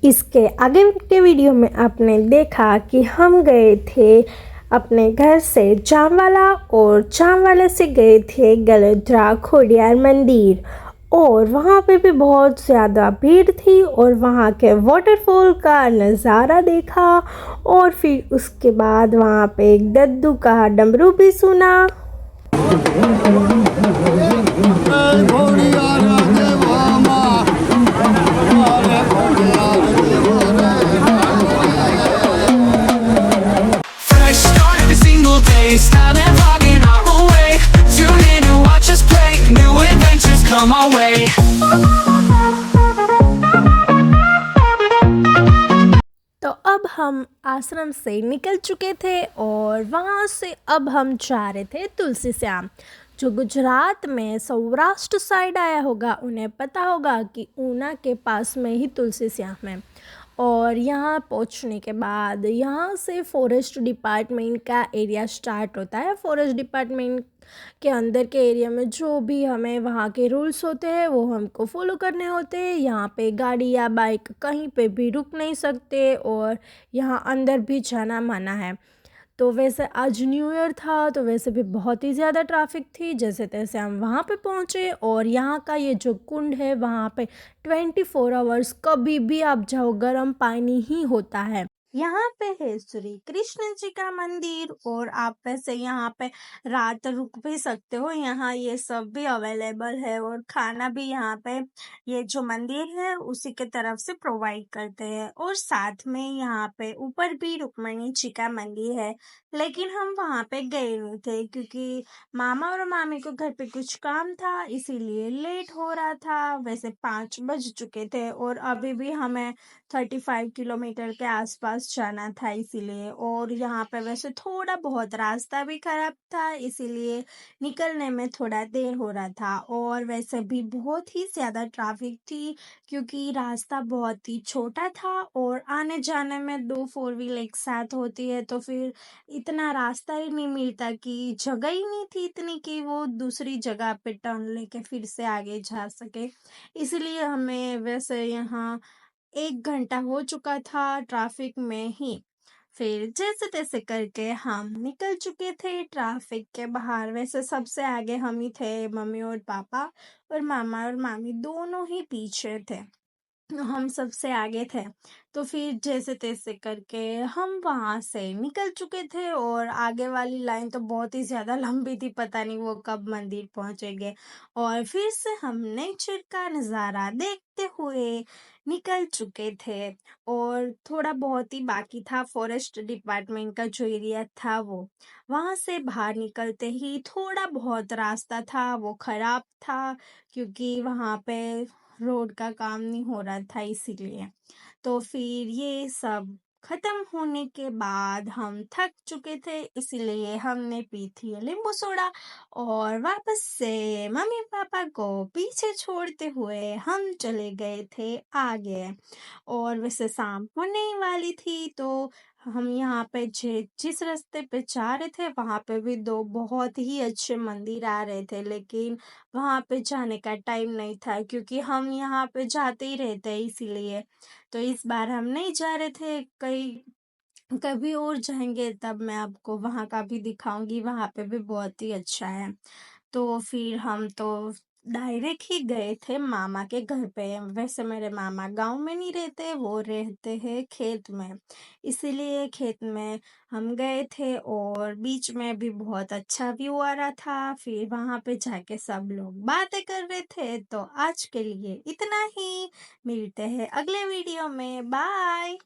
इसके आगे के वीडियो में आपने देखा कि हम गए थे अपने घर से जामवाला और जामवाला से गए थे गलोत्रा खोडियार मंदिर और वहाँ पे भी बहुत ज़्यादा भीड़ थी और वहाँ के वाटरफॉल का नज़ारा देखा और फिर उसके बाद वहाँ पे एक दद्दू का डमरू भी सुना। Style and vlogging our way. Tune in and watch us play. New adventures come our way. तो अब हम आश्रम से निकल चुके थे और वहाँ से अब हम जा रहे थे तुलसी श्याम। जो गुजरात में सौराष्ट्र साइड आया होगा उन्हें पता होगा कि ऊना के पास में ही तुलसी श्याम है। और यहाँ पहुँचने के बाद यहाँ से फॉरेस्ट डिपार्टमेंट का एरिया स्टार्ट होता है। फॉरेस्ट डिपार्टमेंट के अंदर के एरिया में जो भी हमें वहाँ के रूल्स होते हैं वो हमको फॉलो करने होते हैं। यहाँ पे गाड़ी या बाइक कहीं पे भी रुक नहीं सकते और यहाँ अंदर भी जाना मना है। तो वैसे आज न्यू ईयर था तो वैसे भी बहुत ही ज़्यादा ट्रैफिक थी। जैसे तैसे हम वहाँ पे पहुँचे और यहाँ का ये जो कुंड है वहाँ पे 24 आवर्स कभी भी आप जाओ गर्म पानी ही होता है। यहाँ पे है श्री कृष्ण जी का मंदिर और आप वैसे यहाँ पे रात रुक भी सकते हो। यहाँ ये सब भी अवेलेबल है और खाना भी यहाँ पे ये जो मंदिर है उसी के तरफ से प्रोवाइड करते हैं। और साथ में यहाँ पे ऊपर भी रुक्मणी जी का मंदिर है, लेकिन हम वहाँ पे गए नहीं थे क्योंकि मामा और मामी को घर पे कुछ काम था, इसीलिए लेट हो रहा था। वैसे 5 बज चुके थे और अभी भी हमें 35 किलोमीटर के आसपास जाना था इसीलिए। और यहाँ पे वैसे थोड़ा बहुत रास्ता भी खराब था, इसीलिए निकलने में थोड़ा देर हो रहा था। और वैसे भी बहुत ही ज़्यादा ट्रैफिक थी क्योंकि रास्ता बहुत ही छोटा था और आने जाने में 2 4 व्हील एक साथ होती है तो फिर इतना रास्ता ही नहीं मिलता कि जगह ही नहीं थी इतनी कि वो दूसरी जगह पे टर्न लेके फिर से आगे जा सके। इसलिए हमें वैसे यहाँ 1 घंटा हो चुका था ट्रैफिक में ही। फिर जैसे तैसे करके हम निकल चुके थे ट्रैफिक के बाहर। वैसे सबसे आगे हम ही थे, मम्मी और पापा, और मामा और मामी दोनों ही पीछे थे। हम सबसे आगे थे। तो फिर जैसे तैसे करके हम वहां से निकल चुके थे और आगे वाली लाइन तो बहुत ही ज्यादा लंबी थी, पता नहीं वो कब मंदिर पहुंचेंगे। और फिर से हम नेचर का नज़ारा देखते हुए निकल चुके थे और थोड़ा बहुत ही बाकी था। फॉरेस्ट डिपार्टमेंट का जो एरिया था वो, वहां से बाहर निकलते ही थोड़ा बहुत रास्ता था वो खराब था क्योंकि वहां पे रोड का काम नहीं हो रहा था इसीलिए। तो फिर ये सब खत्म होने के बाद हम थक चुके थे, इसीलिए हमने पी थी नींबू सोडा और वापस से मम्मी पापा को पीछे छोड़ते हुए हम चले गए थे आगे। और वैसे शाम होने ही वाली थी तो हम यहाँ पे जिस रास्ते पे जा रहे थे वहां पे भी 2 बहुत ही अच्छे मंदिर आ रहे थे, लेकिन वहां पे जाने का टाइम नहीं था क्योंकि हम यहाँ पे जाते ही रहते हैं इसीलिए। तो इस बार हम नहीं जा रहे थे, कहीं कभी और जाएंगे तब मैं आपको वहां का भी दिखाऊंगी, वहां पे भी बहुत ही अच्छा है। तो फिर हम तो डायरेक्ट ही गए थे मामा के घर पे। वैसे मेरे मामा गांव में नहीं रहते, वो रहते हैं खेत में, इसीलिए खेत में हम गए थे और बीच में भी बहुत अच्छा व्यू आ रहा था। फिर वहां पे जाके सब लोग बातें कर रहे थे। तो आज के लिए इतना ही, मिलते हैं अगले वीडियो में, बाय।